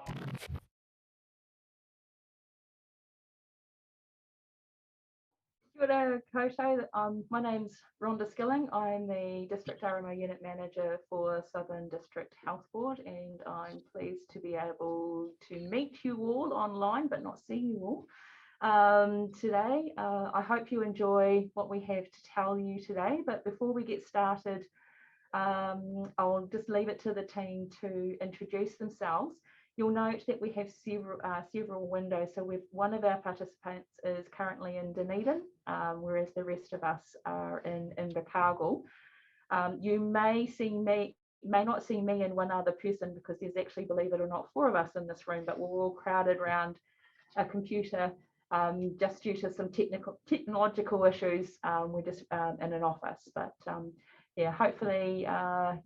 Kia ora koutou. My name's Rhonda Skilling. I'm the District RMO Unit Manager for Southern District Health Board, and I'm pleased to be able to meet you all online but not see you all today. I hope you enjoy what we have to tell you today, but before we get started, I'll just leave it to the team to introduce themselves. You'll note that we have several windows. So one of our participants is currently in Dunedin, whereas the rest of us are in Invercargill. You may not see me and one other person, because there's actually, believe it or not, 4 of us in this room, but we're all crowded around a computer just due to some technological issues. We're just in an office, but yeah, hopefully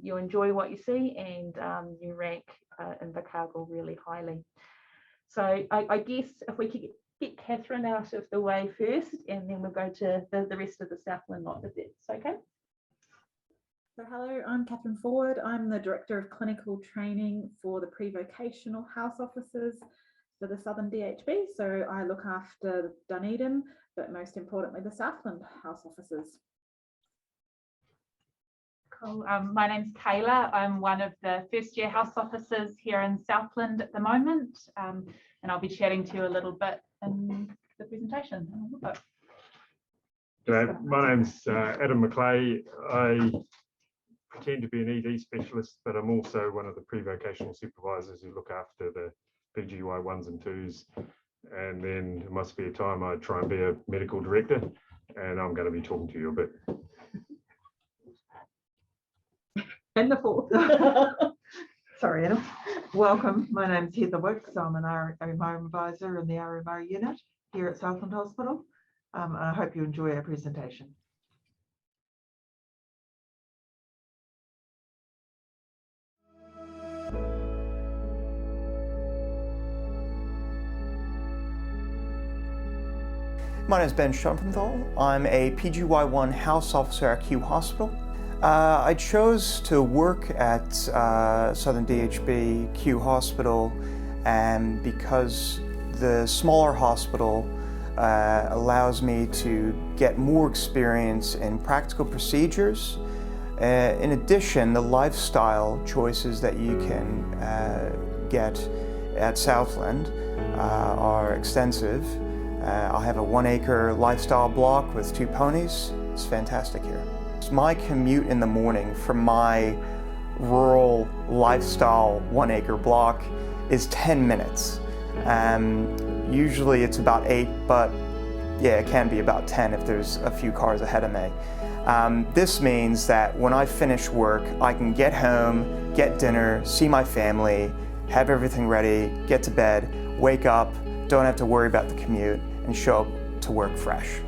you enjoy what you see, and you rank Invercargill really highly. So I guess if we could get Catherine out of the way first, and then we'll go to the rest of the Southland lot, if that's okay. So hello, I'm Catherine Forward. I'm the Director of Clinical Training for the Pre-Vocational House Officers for the Southern DHB. So I look after Dunedin, but most importantly the Southland House Officers. Cool. My name's Kayla. I'm one of the first year house officers here in Southland at the moment, and I'll be chatting to you a little bit in the presentation. My name's Adam McClay. I pretend to be an ED specialist, but I'm also one of the pre-vocational supervisors who look after the PGY 1s and 2s. And then there must be a time I try and be a medical director, and I'm going to be talking to you a bit. And the 4th. Sorry, Adam. Welcome. My name's Heather Wicks. I'm an RMO advisor in the RMO unit here at Southland Hospital. And I hope you enjoy our presentation. My name is Ben Schoenthal. I'm a PGY1 house officer at Kew Hospital. I chose to work at Southern DHB Kew Hospital because the smaller hospital allows me to get more experience in practical procedures. In addition, the lifestyle choices that you can get at Southland are extensive. I'll have a 1-acre lifestyle block with 2 ponies. It's fantastic here. My commute in the morning from my rural lifestyle 1-acre block is 10 minutes. Usually it's about 8, but yeah, it can be about 10 if there's a few cars ahead of me. This means that when I finish work, I can get home, get dinner, see my family, have everything ready, get to bed, wake up, don't have to worry about the commute, and show up to work fresh.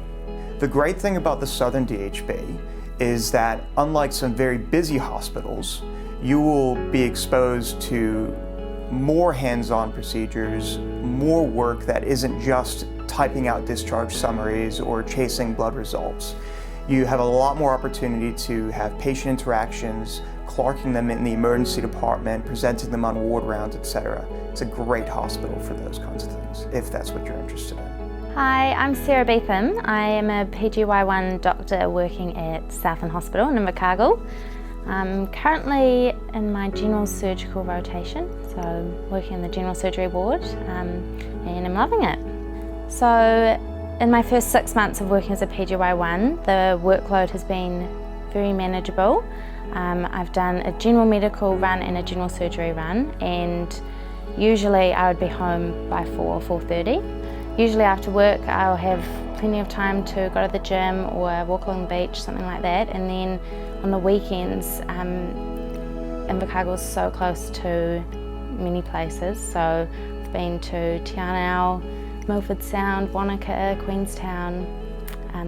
The great thing about the Southern DHB is that, unlike some very busy hospitals, you will be exposed to more hands-on procedures, more work that isn't just typing out discharge summaries or chasing blood results. You have a lot more opportunity to have patient interactions, clerking them in the emergency department, presenting them on ward rounds, etc. It's a great hospital for those kinds of things, if that's what you're interested in. Hi, I'm Sarah Beetham. I am a PGY1 doctor working at Southland Hospital in Invercargill. I'm currently in my general surgical rotation, so I'm working in the general surgery ward, and I'm loving it. So in my first 6 months of working as a PGY1, the workload has been very manageable. I've done a general medical run and a general surgery run, and usually I would be home by 4 or 4:30. Usually after work I'll have plenty of time to go to the gym or walk along the beach, something like that, and then on the weekends, Invercargill is so close to many places, so I've been to Te Anau, Milford Sound, Wanaka, Queenstown,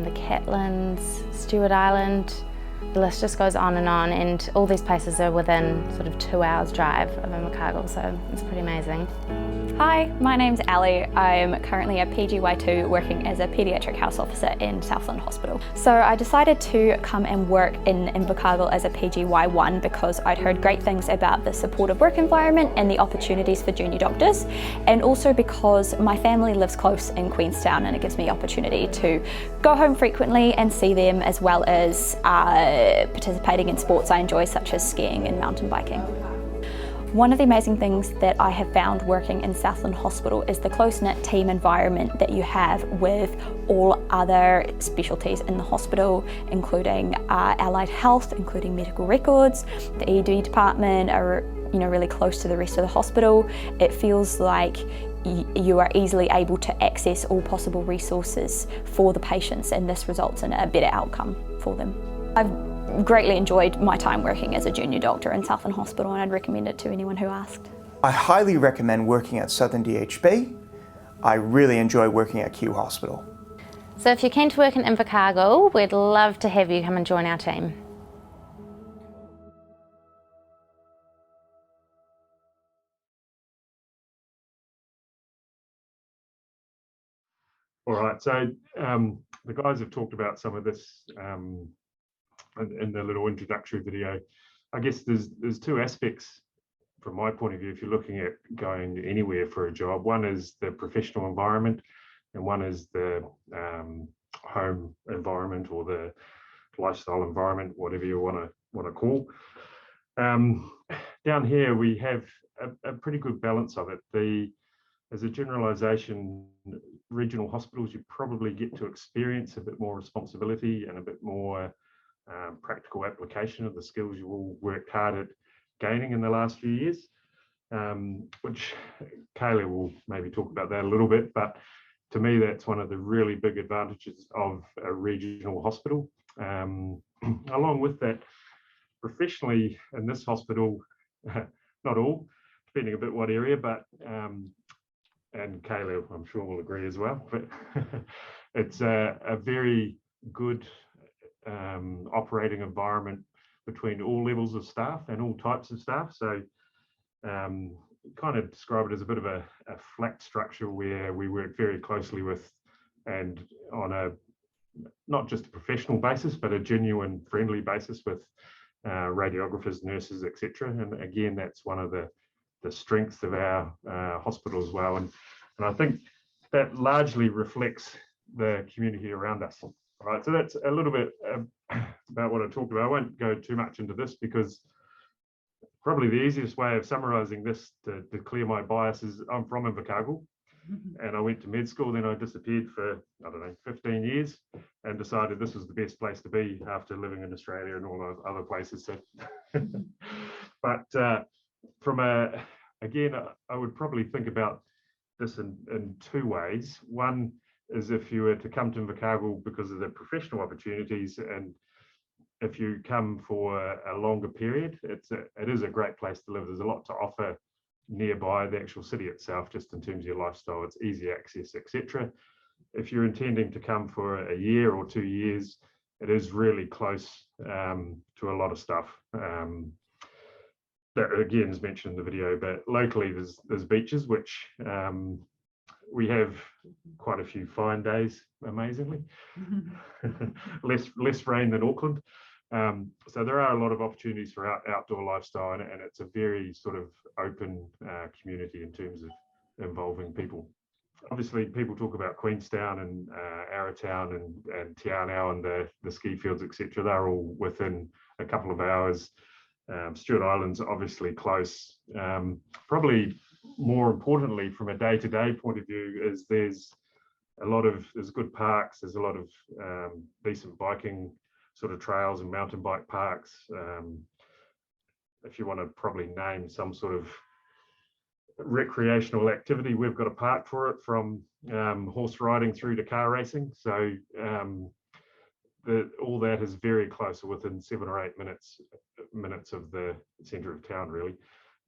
the Catlins, Stewart Island, The list just goes on, and all these places are within sort of 2 hours drive of Invercargill, so it's pretty amazing. Hi, my name's Ali. I'm currently a PGY2 working as a paediatric house officer in Southland Hospital. So I decided to come and work in Invercargill as a PGY1 because I'd heard great things about the supportive work environment and the opportunities for junior doctors, and also because my family lives close in Queenstown and it gives me opportunity to go home frequently and see them, as well as participating in sports I enjoy such as skiing and mountain biking. One of the amazing things that I have found working in Southland Hospital is the close-knit team environment that you have with all other specialties in the hospital, including allied health, including medical records. The ED department are really close to the rest of the hospital. It feels like you are easily able to access all possible resources for the patients, and this results in a better outcome for them. I've greatly enjoyed my time working as a junior doctor in Southland Hospital, and I'd recommend it to anyone who asked. I highly recommend working at Southern DHB. I really enjoy working at Kew Hospital. So if you're keen to work in Invercargill, we'd love to have you come and join our team. All right, so the guys have talked about some of this in the little introductory video. I guess there's two aspects from my point of view if you're looking at going anywhere for a job. One is the professional environment, and one is the home environment or the lifestyle environment, whatever you want to call. Down here we have a pretty good balance of it. As a generalization, regional hospitals, you probably get to experience a bit more responsibility and a bit more practical application of the skills you all worked hard at gaining in the last few years, which Kayla will maybe talk about that a little bit, but to me that's one of the really big advantages of a regional hospital. Along with that, professionally in this hospital, not all, depending a bit what area, but and Kayla I'm sure will agree as well, but it's a very good operating environment between all levels of staff and all types of staff. So kind of describe it as a bit of a flat structure where we work very closely with, and on a not just a professional basis, but a genuine friendly basis with radiographers, nurses, etc. And again, that's one of the strengths of our hospital as well. And I think that largely reflects the community around us. All right, so that's a little bit about what I talked about. I won't go too much into this because probably the easiest way of summarizing this to clear my bias is I'm from Invercargill and I went to med school, then I disappeared for, I don't know, 15 years and decided this was the best place to be after living in Australia and all those other places. So but again, I would probably think about this in two ways. One is if you were to come to Invercargill because of the professional opportunities, and if you come for a longer period, it is a great place to live. There's a lot to offer nearby the actual city itself, just in terms of your lifestyle. It's easy access, etc. If you're intending to come for a year or 2 years, it is really close to a lot of stuff. That again is mentioned in the video, but locally there's beaches, which we have quite a few fine days, amazingly. less rain than Auckland. So there are a lot of opportunities for outdoor lifestyle, and it's a very sort of open community in terms of involving people. Obviously, people talk about Queenstown and Arrowtown and Te Anau and the ski fields, etc. They're all within a couple of hours. Stewart Island's obviously close. Probably more importantly, from a day-to-day point of view, is there's good parks. There's a lot of decent biking sort of trails and mountain bike parks. If you want to probably name some sort of recreational activity, we've got a park for it, from horse riding through to car racing. So all that is very close, within 7 or 8 minutes of the centre of town, really.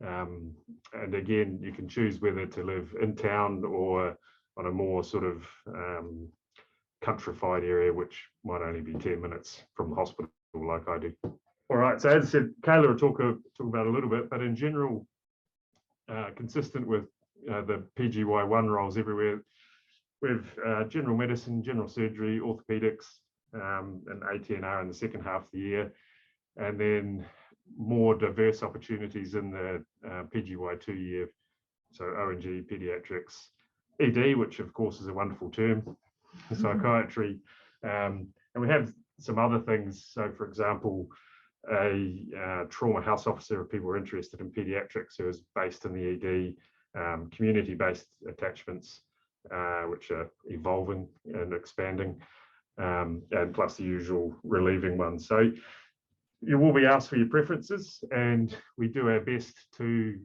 And again, you can choose whether to live in town or on a more sort of countrified area, which might only be 10 minutes from the hospital. like I do. All right, so as I said, Kayla will talk about a little bit, but in general, consistent with the PGY1 roles everywhere, we've general medicine, general surgery, orthopedics, and ATNR in the second half of the year, and then more diverse opportunities in the PGY2 year, so O&G, pediatrics, ED, which of course is a wonderful term, psychiatry, and we have some other things. So for example, a trauma house officer, if people are interested in pediatrics, who is based in the ED, community-based attachments, which are evolving and expanding, and plus the usual relieving ones. So you will be asked for your preferences, and we do our best to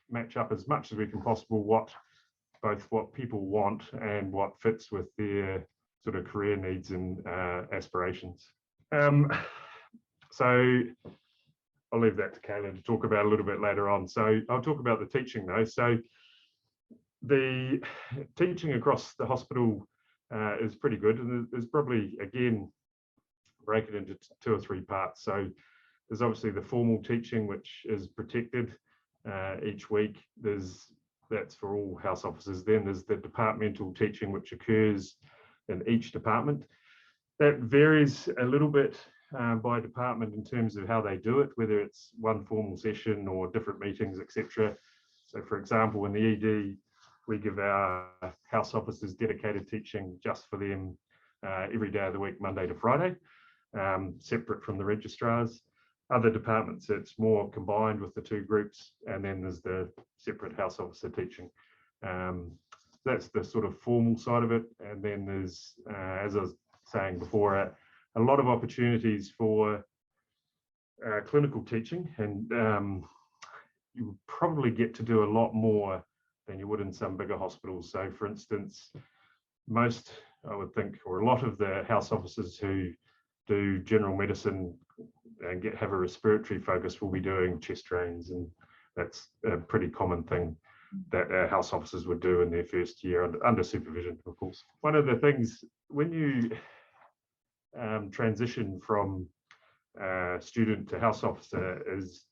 match up as much as we can possible both what people want and what fits with their sort of career needs and aspirations. So I'll leave that to Kayla to talk about a little bit later on. So I'll talk about the teaching though. So the teaching across the hospital is pretty good, and there's probably, again, break it into 2 or 3 parts. So there's obviously the formal teaching, which is protected each week. That's for all house officers. Then there's the departmental teaching, which occurs in each department. That varies a little bit by department in terms of how they do it, whether it's one formal session or different meetings, etc. So for example, in the ED, we give our house officers dedicated teaching just for them every day of the week, Monday to Friday, separate from the registrars. Other departments, it's more combined with the 2 groups, and then there's the separate house officer teaching. That's the sort of formal side of it. And then there's, as I was saying before, a lot of opportunities for clinical teaching, and you would probably get to do a lot more than you would in some bigger hospitals. So for instance, most, I would think, or a lot of the house officers who do general medicine and have a respiratory focus will be doing chest drains, and that's a pretty common thing that our house officers would do in their first year under supervision, of course. One of the things, when you transition from student to house officer, is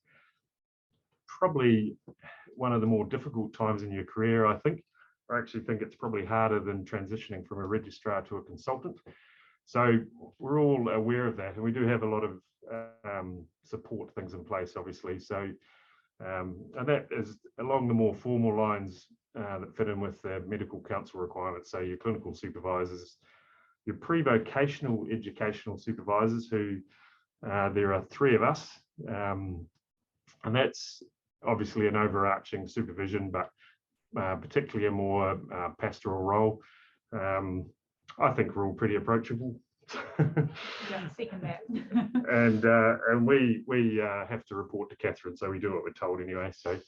probably one of the more difficult times in your career, I think. I actually think it's probably harder than transitioning from a registrar to a consultant. So we're all aware of that, and we do have a lot of support things in place, obviously. So and that is along the more formal lines that fit in with the medical council requirements. So your clinical supervisors, your pre-vocational educational supervisors, who there are 3 of us, and that's obviously an overarching supervision, but particularly a more pastoral role. I think we're all pretty approachable. Yeah, second that. and we have to report to Catherine, so we do what we're told anyway. So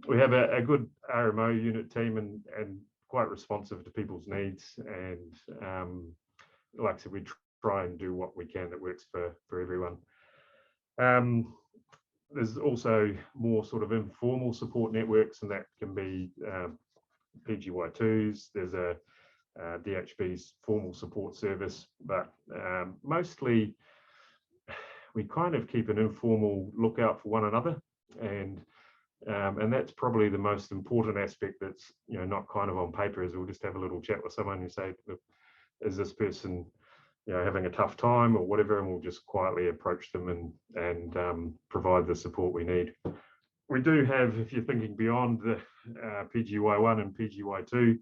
we have a good RMO unit team, and quite responsive to people's needs, and like I said, we try and do what we can that works for everyone. There's also more sort of informal support networks, and that can be PGY2s. There's a DHB's formal support service, but mostly we kind of keep an informal lookout for one another, and that's probably the most important aspect. That's, you know, not kind of on paper, is we'll just have a little chat with someone and say, look, is this person, you know, having a tough time or whatever, and we'll just quietly approach them and provide the support we need. We do have, if you're thinking beyond the PGY1 and PGY2,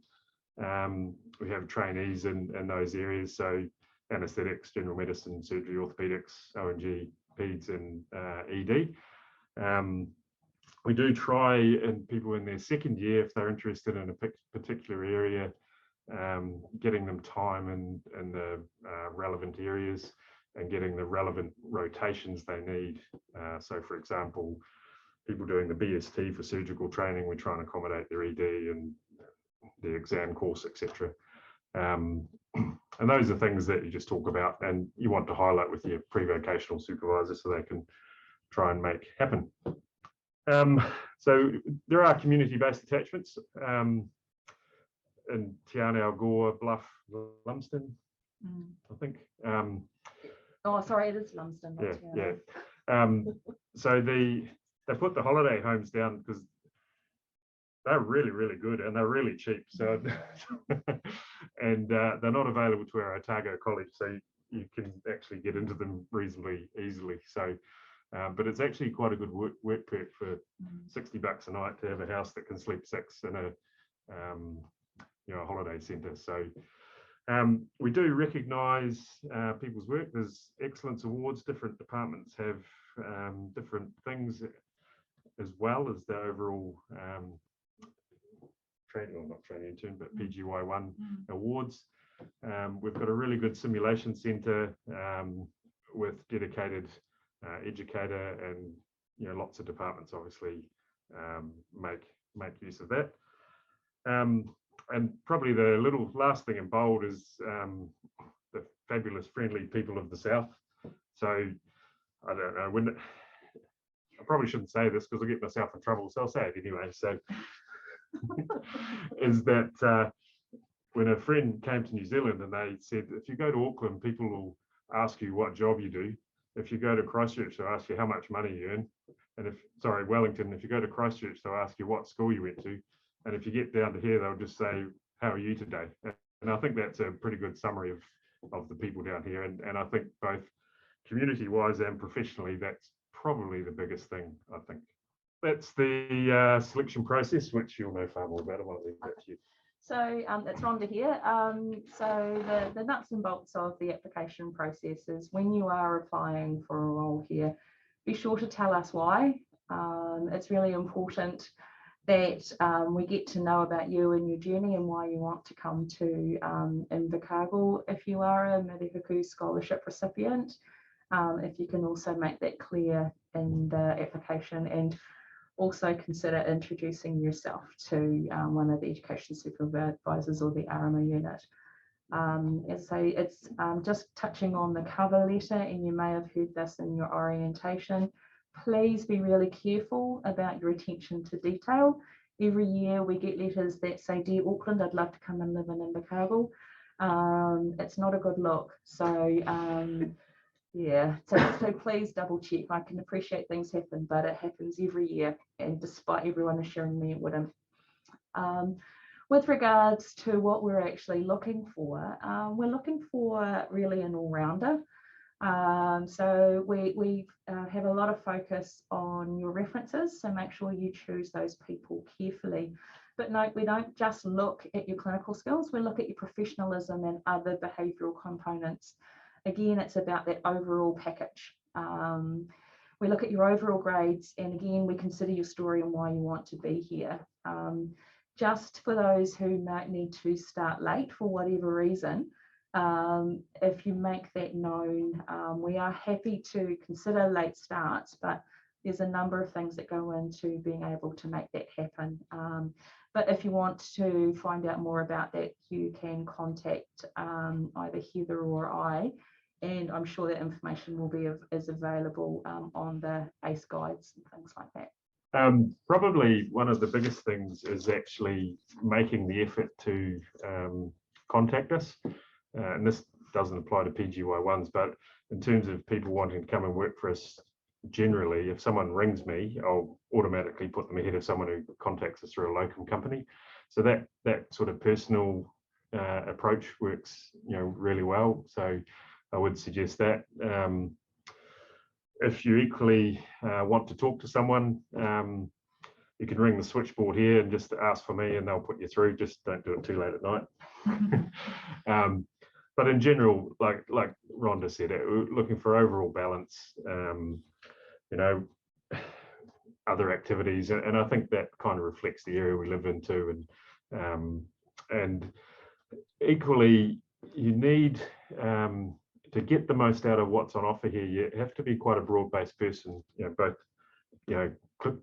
we have trainees in those areas, so anaesthetics, general medicine, surgery, orthopedics, O&G, peds, and ED. We do try, and people in their second year, if they're interested in a particular area, getting them time in the relevant areas and getting the relevant rotations they need. So for example, people doing the BST for surgical training, we try and accommodate their ED and the exam course, etc. And those are things that you just talk about and you want to highlight with your pre-vocational supervisor so they can try and make happen. So there are community-based attachments in Te Anau, Gore, Bluff, Lumsden, I think. Oh, sorry, it is Lumsden. not Yeah, Tino. yeah. So they put the holiday homes down because they're really, really good and they're really cheap. So and they're not available to our Otago College, so you can actually get into them reasonably easily. So, but it's actually quite a good work perk for $60 a night to have a house that can sleep 6 in a holiday centre. So we do recognise people's work. There's excellence awards. Different departments have different things as well as the overall training, or not training in turn, but PGY1 awards. We've got a really good simulation centre with dedicated educator, and lots of departments obviously make use of that. And probably the little last thing in bold is the fabulous friendly people of the South. So I don't know, I probably shouldn't say this because I'll get myself in trouble, so I'll say it anyway. So is that when a friend came to New Zealand and they said, if you go to Auckland, people will ask you what job you do. If you go to Christchurch, they'll ask you how much money you earn. And Wellington, if you go to Christchurch, they'll ask you what school you went to. And if you get down to here, they'll just say, how are you today? And I think that's a pretty good summary of the people down here. And I think both community-wise and professionally, that's probably the biggest thing, I think. That's the selection process, which you'll know far more about. I want to leave that to you. So it's Rhonda here. So the nuts and bolts of the application process is when you are applying for a role here, be sure to tell us why. It's really important that we get to know about you and your journey and why you want to come to Invercargill. If you are a Mirihuku Scholarship recipient, if you can also make that clear in the application, and also consider introducing yourself to one of the education supervisors or the RMO unit. As I say, it's just touching on the cover letter, and you may have heard this in your orientation. Please be really careful about your attention to detail. Every year we get letters that say, Dear Auckland, I'd love to come and live in Invercargill. It's not a good look. So yeah, so please double check. I can appreciate things happen, but it happens every year, and despite everyone assuring me it wouldn't. With regards to what we're actually looking for, we're looking for really an all-rounder. So we have a lot of focus on your references, so make sure you choose those people carefully. But note, we don't just look at your clinical skills, we look at your professionalism and other behavioural components. Again, it's about that overall package. We look at your overall grades, and again, we consider your story and why you want to be here. Just for those who might need to start late for whatever reason, if you make that known, we are happy to consider late starts, but there's a number of things that go into being able to make that happen. But if you want to find out more about that, you can contact either Heather or I, and I'm sure that information will be is available on the ACE guides and things like that. Probably one of the biggest things is actually making the effort to contact us. And this doesn't apply to PGY1s, but in terms of people wanting to come and work for us generally, if someone rings me, I'll automatically put them ahead of someone who contacts us through a locum company. So that sort of personal approach works, really well. So I would suggest that. If you equally want to talk to someone, you can ring the switchboard here and just ask for me, and they'll put you through. Just don't do it too late at night. But in general, like Rhonda said, we're looking for overall balance, other activities, and I think that kind of reflects the area we live in too. And equally, you need to get the most out of what's on offer here. You have to be quite a broad-based person, both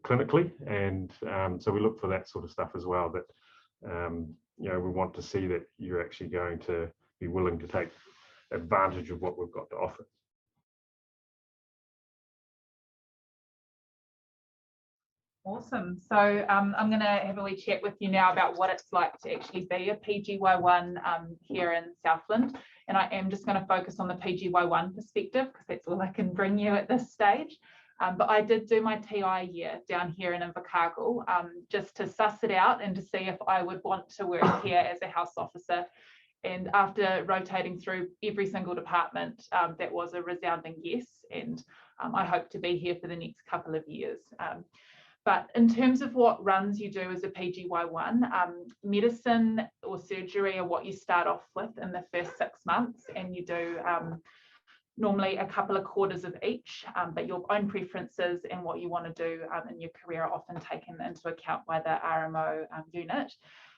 clinically, and so we look for that sort of stuff as well. That we want to see that you're actually going to be willing to take advantage of what we've got to offer. Awesome. So I'm going to have a wee chat with you now about what it's like to actually be a PGY1 here in Southland. And I am just going to focus on the PGY1 perspective because that's all I can bring you at this stage. But I did do my TI year down here in Invercargill just to suss it out and to see if I would want to work here as a house officer. And after rotating through every single department, that was a resounding yes. And I hope to be here for the next couple of years. But in terms of what runs you do as a PGY1, medicine or surgery are what you start off with in the first 6 months, and you do normally a couple of quarters of each, but your own preferences and what you want to do in your career are often taken into account by the RMO unit.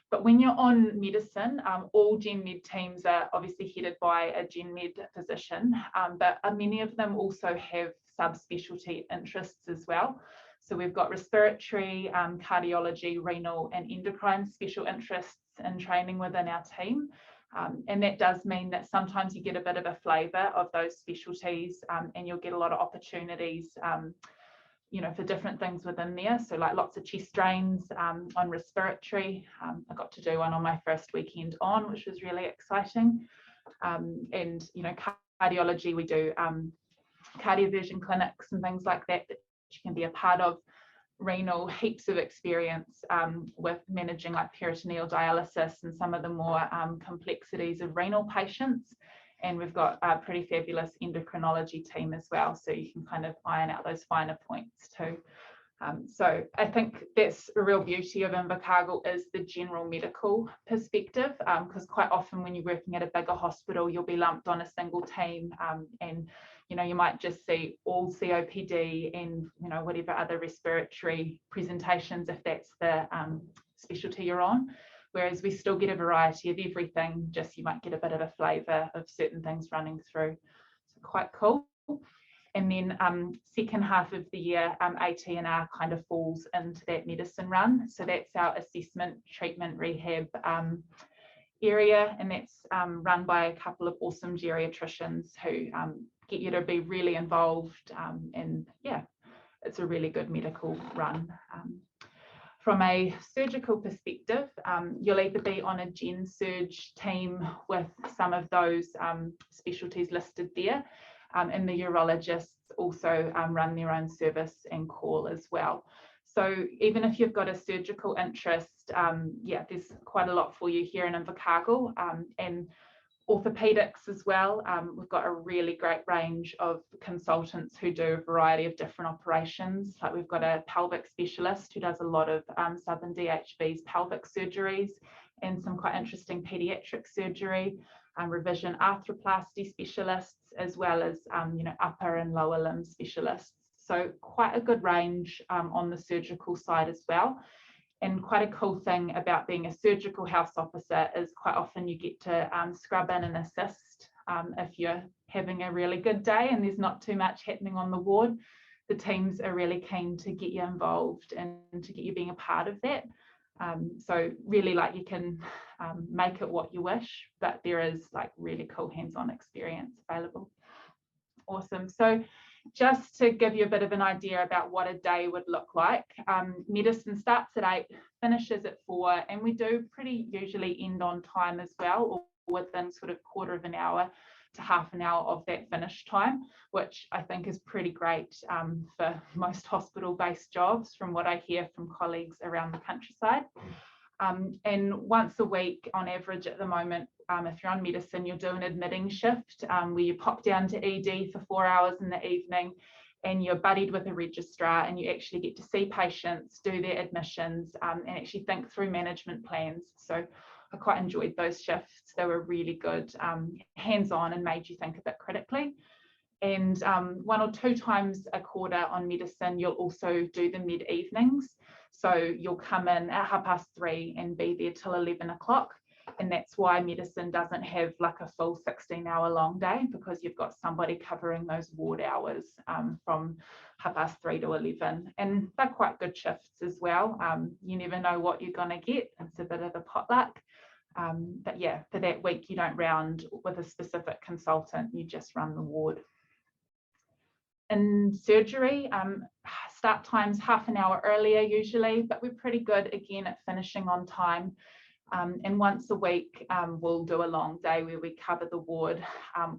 But when you're on medicine, all Gen Med teams are obviously headed by a Gen Med physician, but many of them also have subspecialty interests as well. So we've got respiratory, cardiology, renal and endocrine special interests in training within our team. And that does mean that sometimes you get a bit of a flavour of those specialties, and you'll get a lot of opportunities for different things within there. So like lots of chest drains on respiratory. I got to do one on my first weekend on, which was really exciting. And cardiology, we do cardioversion clinics and things like that you can be a part of. Renal, heaps of experience with managing like peritoneal dialysis and some of the more complexities of renal patients. And we've got a pretty fabulous endocrinology team as well, so you can kind of iron out those finer points too. So I think that's a real beauty of Invercargill is the general medical perspective, because quite often when you're working at a bigger hospital, you'll be lumped on a single team, and you might just see all COPD and whatever other respiratory presentations if that's the specialty you're on. Whereas we still get a variety of everything, just you might get a bit of a flavour of certain things running through. So quite cool. And then second half of the year, AT&R kind of falls into that medicine run. So that's our assessment, treatment, rehab area. And that's run by a couple of awesome geriatricians who get you to be really involved. And yeah, it's a really good medical run. From a surgical perspective, you'll either be on a Gen Surge team with some of those specialties listed there, and the urologists also run their own service and call as well. So even if you've got a surgical interest, yeah, there's quite a lot for you here in Invercargill, and orthopedics as well. We've got a really great range of consultants who do a variety of different operations. Like we've got a pelvic specialist who does a lot of Southland DHB's pelvic surgeries and some quite interesting pediatric surgery, revision arthroplasty specialists, as well as upper and lower limb specialists. So quite a good range on the surgical side as well. And quite a cool thing about being a surgical house officer is quite often you get to scrub in and assist if you're having a really good day and there's not too much happening on the ward. The teams are really keen to get you involved and to get you being a part of that. So really, like, you can make it what you wish, but there is like really cool hands-on experience available. Awesome. So just to give you a bit of an idea about what a day would look like, medicine starts at 8, finishes at 4, and we do pretty usually end on time as well, or within sort of quarter of an hour to half an hour of that finish time, which I think is pretty great for most hospital-based jobs from what I hear from colleagues around the countryside. And once a week on average at the moment, if you're on medicine, you'll do an admitting shift where you pop down to ED for 4 hours in the evening and you're buddied with a registrar and you actually get to see patients, do their admissions, and actually think through management plans. So I quite enjoyed those shifts. They were really good, hands-on, and made you think a bit critically. And 1 or 2 times a quarter on medicine, you'll also do the mid evenings. So you'll come in at 3:30 and be there till 11 o'clock. And that's why medicine doesn't have like a full 16-hour long day, because you've got somebody covering those ward hours from 3:30 to 11. And they're quite good shifts as well. You never know what you're going to get. It's a bit of a potluck. But yeah, for that week, you don't round with a specific consultant, you just run the ward. In surgery, start time's half an hour earlier usually, but we're pretty good again at finishing on time. And once a week, we'll do a long day where we cover the ward,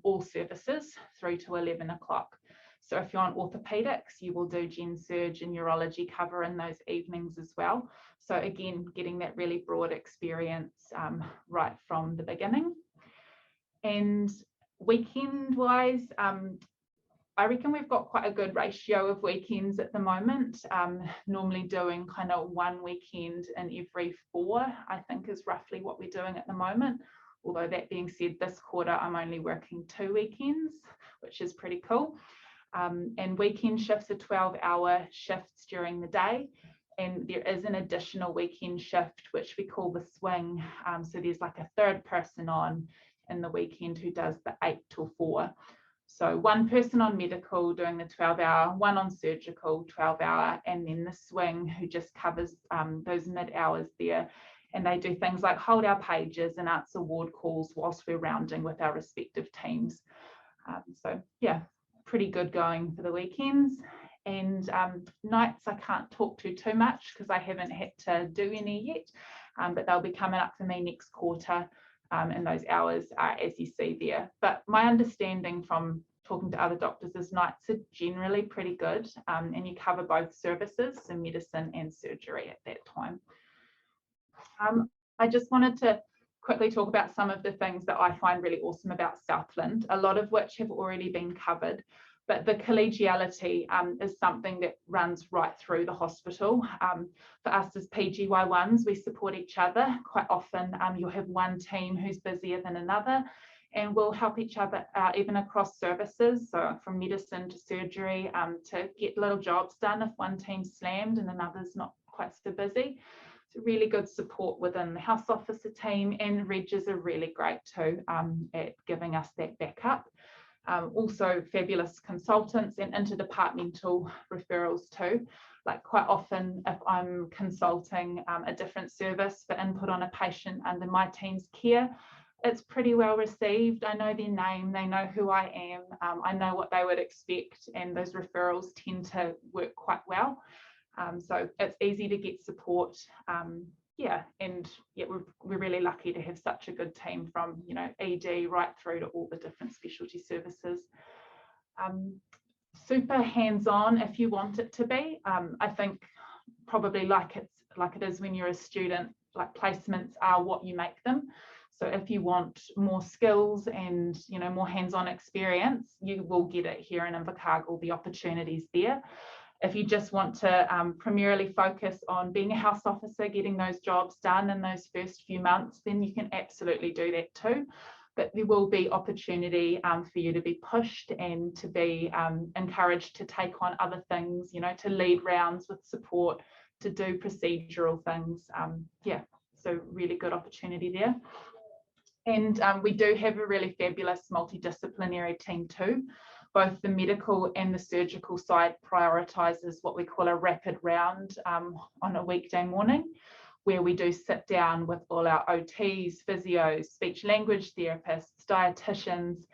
all services through to 11 o'clock. So if you're on orthopedics, you will do gen surg and urology cover in those evenings as well. So again, getting that really broad experience right from the beginning. And weekend wise, I reckon we've got quite a good ratio of weekends at the moment. Normally doing kind of one weekend in every 4, I think is roughly what we're doing at the moment. Although that being said, this quarter I'm only working 2 weekends, which is pretty cool. And weekend shifts are 12-hour shifts during the day. And there is an additional weekend shift, which we call the swing. So there's like a third person on in the weekend who does the 8 till 4. So one person on medical doing the 12-hour, one on surgical 12-hour, and then the swing who just covers those mid hours there. And they do things like hold our pages and answer ward calls whilst we're rounding with our respective teams. So yeah, pretty good going for the weekends. And nights I can't talk to too much because I haven't had to do any yet, but they'll be coming up for me next quarter. And those hours are as you see there. But my understanding from talking to other doctors is nights are generally pretty good, and you cover both services, so medicine and surgery at that time. I just wanted to quickly talk about some of the things that I find really awesome about Southland, a lot of which have already been covered. But the collegiality is something that runs right through the hospital. For us as PGY1s, we support each other. Quite often you'll have one team who's busier than another, and we'll help each other out even across services. So from medicine to surgery, to get little jobs done if one team's slammed and another's not quite so busy. It's really good support within the house officer team, and Regs are really great too at giving us that backup. Also fabulous consultants and interdepartmental referrals too. Like quite often if I'm consulting a different service for input on a patient under my team's care, it's pretty well received. I know their name, they know who I am, I know what they would expect, and those referrals tend to work quite well. So it's easy to get support. Yeah, and yeah, we're really lucky to have such a good team from, you know, ED right through to all the different specialty services. Super hands-on if you want it to be. I think probably like it is when you're a student, like placements are what you make them. So if you want more skills and, you know, more hands-on experience, you will get it here in Invercargill. The opportunities there. If you just want to primarily focus on being a house officer, getting those jobs done in those first few months, then you can absolutely do that too. But there will be opportunity for you to be pushed and to be encouraged to take on other things, you know, to lead rounds with support, to do procedural things. Yeah, so really good opportunity there. And we do have a really fabulous multidisciplinary team too. Both the medical and the surgical side prioritises what we call a rapid round on a weekday morning, where we do sit down with all our OTs, physios, speech language therapists, dietitians,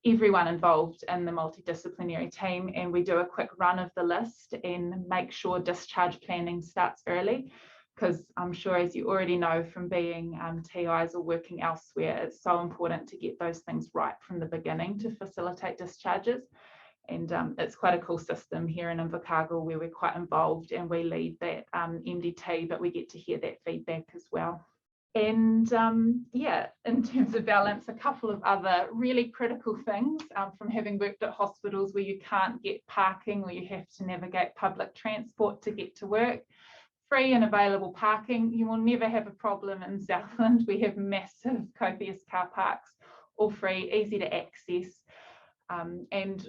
everyone involved in the multidisciplinary team, and we do a quick run of the list and make sure discharge planning starts early. Because I'm sure, as you already know from being TIs or working elsewhere, it's so important to get those things right from the beginning to facilitate discharges. And it's quite a cool system here in Invercargill where we're quite involved and we lead that MDT, but we get to hear that feedback as well. And yeah, in terms of balance, a couple of other really critical things from having worked at hospitals where you can't get parking or you have to navigate public transport to get to work. Free and available parking. You will never have a problem in Southland. We have massive copious car parks, all free, easy to access. And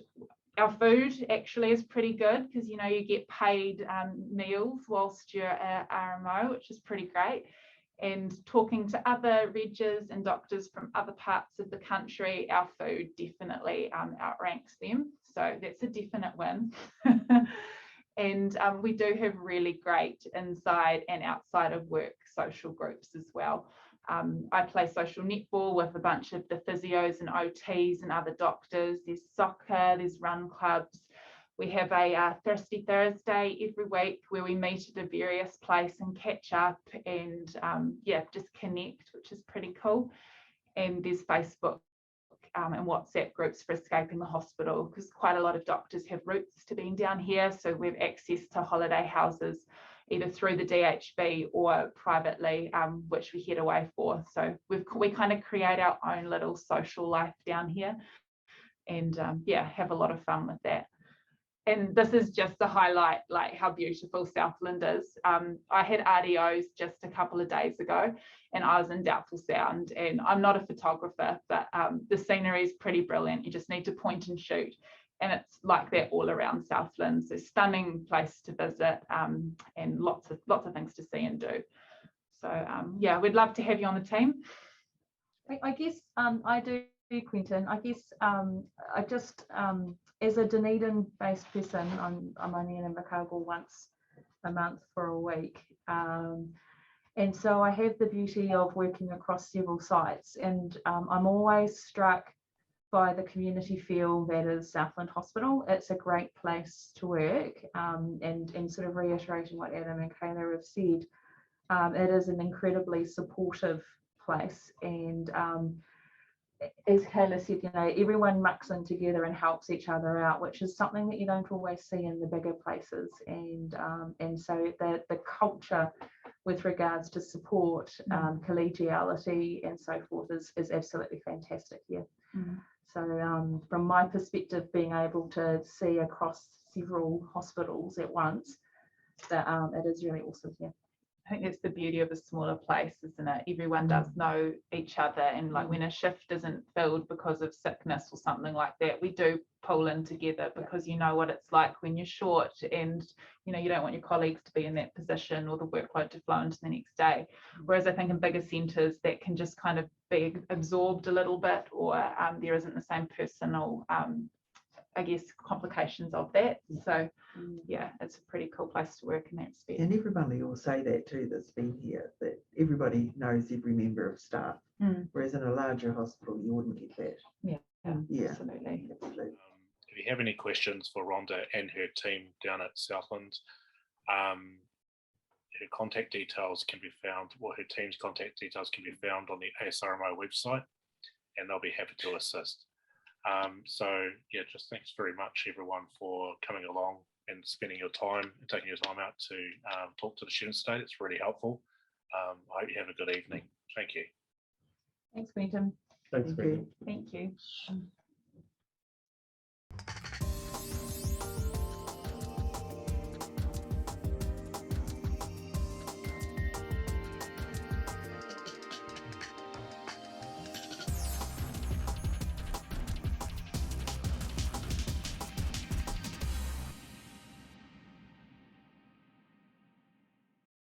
our food actually is pretty good because, you know, you get paid meals whilst you're at RMO, which is pretty great. And talking to other Regs and doctors from other parts of the country, our food definitely outranks them. So that's a definite win. And we do have really great inside and outside of work social groups as well. I play social netball with a bunch of the physios and OTs and other doctors. There's soccer, there's run clubs. We have a Thirsty Thursday every week where we meet at a various place and catch up and yeah, just connect, which is pretty cool. And there's Facebook and WhatsApp groups for escaping the hospital, because quite a lot of doctors have roots to being down here, so we have access to holiday houses either through the DHB or privately, which we head away for. So we kind of create our own little social life down here, and yeah, have a lot of fun with that. And this is just to highlight like how beautiful Southland is. I had RDOs just a couple of days ago and I was in Doubtful Sound, and I'm not a photographer, but the scenery is pretty brilliant. You just need to point and shoot. And it's like that all around Southland. So stunning place to visit, and lots of things to see and do. So yeah, we'd love to have you on the team. I guess I do, Quentin. I guess I just as a Dunedin-based person, I'm only in Invercargill once a month for a week, and so I have the beauty of working across several sites, and I'm always struck by the community feel that is Southland Hospital. It's a great place to work, and sort of reiterating what Adam and Kayla have said, it is an incredibly supportive place, and as Kayla said, you know, everyone mucks in together and helps each other out, which is something that you don't always see in the bigger places. And so the culture with regards to support, collegiality and so forth is absolutely fantastic here. So from my perspective, being able to see across several hospitals at once, that it is really awesome here. I think that's the beauty of a smaller place, isn't it? Everyone does know each other, and like when a shift isn't filled because of sickness or something like that, we do pull in together, because you know what it's like when you're short, and you know you don't want your colleagues to be in that position or the workload to flow into the next day. Whereas I think in bigger centres that can just kind of be absorbed a little bit, or there isn't the same personal I guess complications of that. So yeah, it's a pretty cool place to work in that respect. And everybody will say that too that's been here, that everybody knows every member of staff, whereas in a larger hospital you wouldn't get that. Yeah, Yeah, absolutely. If you have any questions for Rhonda and her team down at Southland, her contact details can be found, or her team's contact details can be found on the ASRMO website, and they'll be happy to assist. So yeah, just thanks very much everyone for coming along and spending your time and taking your time out to talk to the students today. It's really helpful. I hope you have a good evening. Thank you. Thanks, Quentin. Thanks, Quentin. Thank you.